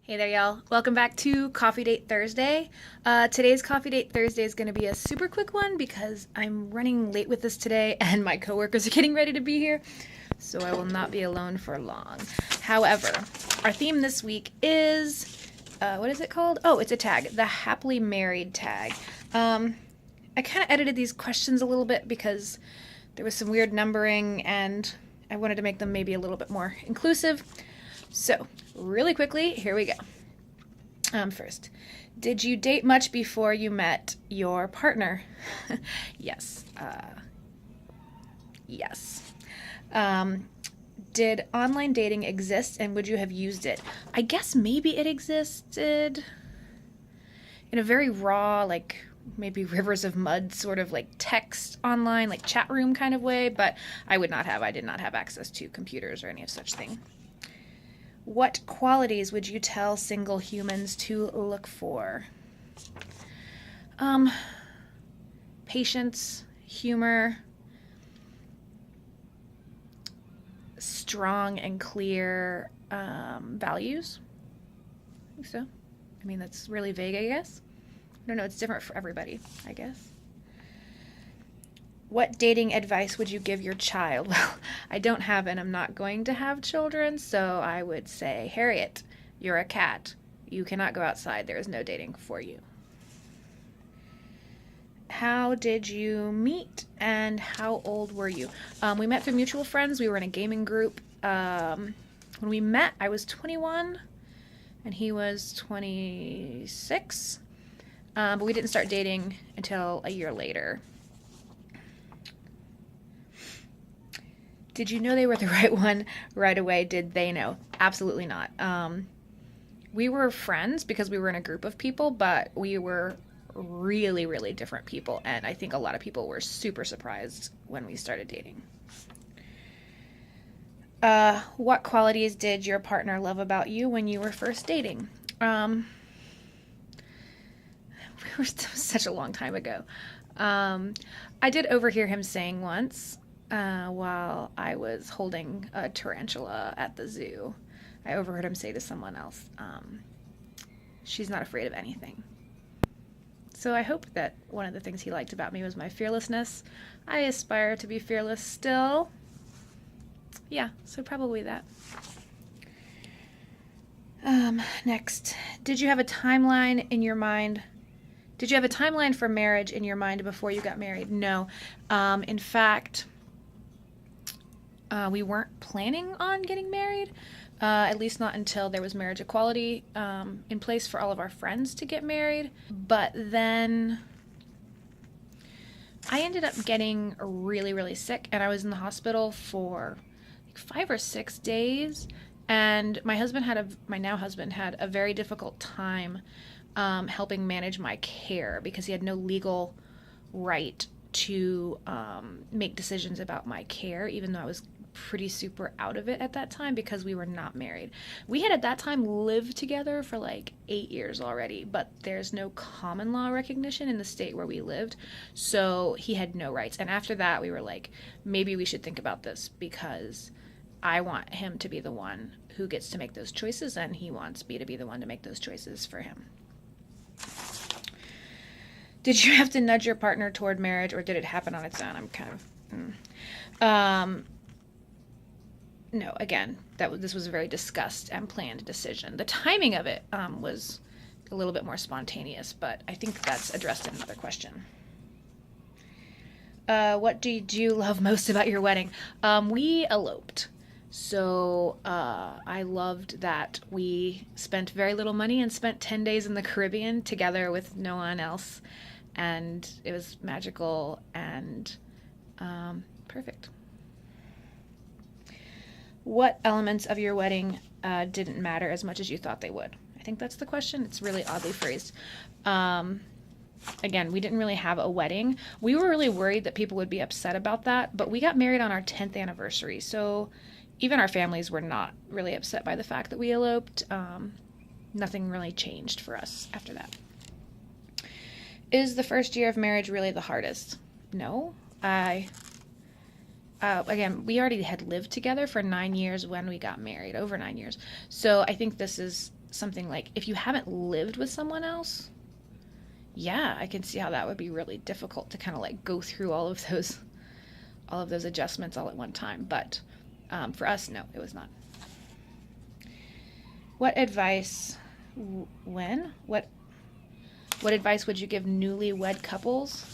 Hey there, y'all. Welcome back to Coffee Date Thursday. Today's Coffee Date Thursday is going to be a super quick one because I'm running late with this today and my coworkers are getting ready to be here, so I will not be alone for long. However, our theme this week is, what is it called? Oh, it's a tag, the happily married tag. I kind of edited these questions a little bit because there was some weird numbering and I wanted to make them maybe a little bit more inclusive. So, really quickly, here we go. First, did you date much before you met your partner? Yes. Yes. Did online dating exist and would you have used it? I guess maybe it existed in a very raw, like maybe rivers of mud sort of like text online, like chat room kind of way, but I did not have access to computers or any of such thing. What qualities would you tell single humans to look for? Patience, humor, strong and clear values. I think so. I mean, that's really vague, I guess. I don't know, it's different for everybody, I guess. What dating advice would you give your child? Well, I don't have and I'm not going to have children, so I would say, Harriet, you're a cat. You cannot go outside. There is no dating for you. How did you meet and how old were you? We met through mutual friends. We were in a gaming group. When we met, I was 21 and he was 26, but we didn't start dating until a year later. Did you know they were the right one right away? Did they know? Absolutely not. We were friends because we were in a group of people, but we were really, really different people. And I think a lot of people were super surprised when we started dating. What qualities did your partner love about you when you were first dating? It was such a long time ago. I did overhear him saying once, while I was holding a tarantula at the zoo, I overheard him say to someone else, she's not afraid of anything. So I hope that one of the things he liked about me was my fearlessness. I aspire to be fearless still. Yeah, so probably that. Next, did you have a timeline in your mind? Did you have a timeline for marriage in your mind before you got married? No. In fact, we weren't planning on getting married, at least not until there was marriage equality in place for all of our friends to get married. But then I ended up getting really, really sick, and I was in the hospital for like 5 or 6 days. And my now husband had a very difficult time helping manage my care because he had no legal right to make decisions about my care, even though I was pretty super out of it at that time because we were not married. We had at that time lived together for like 8 years already, but there's no common law recognition in the state where we lived, so he had no rights. And after that, we were like, maybe we should think about this because I want him to be the one who gets to make those choices, and he wants me to be the one to make those choices for him. Did you have to nudge your partner toward marriage, or did it happen on its own? I'm kind of... No, again, this was a very discussed and planned decision. The timing of it was a little bit more spontaneous, but I think that's addressed in another question. What did you love most about your wedding? We eloped. So I loved that we spent very little money and spent 10 days in the Caribbean together with no one else. And it was magical and perfect. What elements of your wedding didn't matter as much as you thought they would? I think that's the question. It's really oddly phrased. Again, we didn't really have a wedding. We were really worried that people would be upset about that, but we got married on our 10th anniversary, so even our families were not really upset by the fact that we eloped. Nothing really changed for us after that. Is the first year of marriage really the hardest? No. Again, we already had lived together for 9 years when we got married, over 9 years. So I think this is something like, if you haven't lived with someone else, yeah, I can see how that would be really difficult to kind of like go through all of those adjustments all at one time. But for us, no, it was not. What advice when what advice would you give newlywed couples?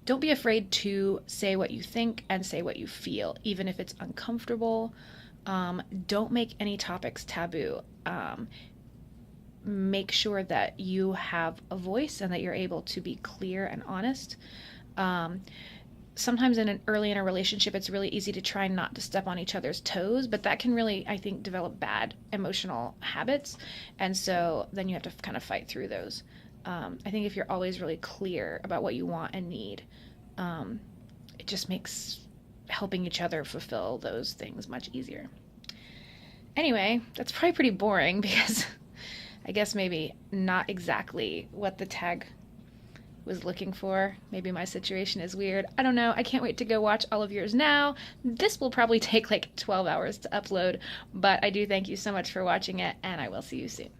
Don't be afraid to say what you think and say what you feel, even if it's uncomfortable. Don't make any topics taboo. Make sure that you have a voice and that you're able to be clear and honest. Sometimes early in a relationship, it's really easy to try not to step on each other's toes, but that can really, I think, develop bad emotional habits. And so then you have to kind of fight through those. I think if you're always really clear about what you want and need, it just makes helping each other fulfill those things much easier. Anyway, that's probably pretty boring because I guess maybe not exactly what the tag was looking for. Maybe my situation is weird. I don't know. I can't wait to go watch all of yours now. This will probably take like 12 hours to upload, but I do thank you so much for watching it, and I will see you soon.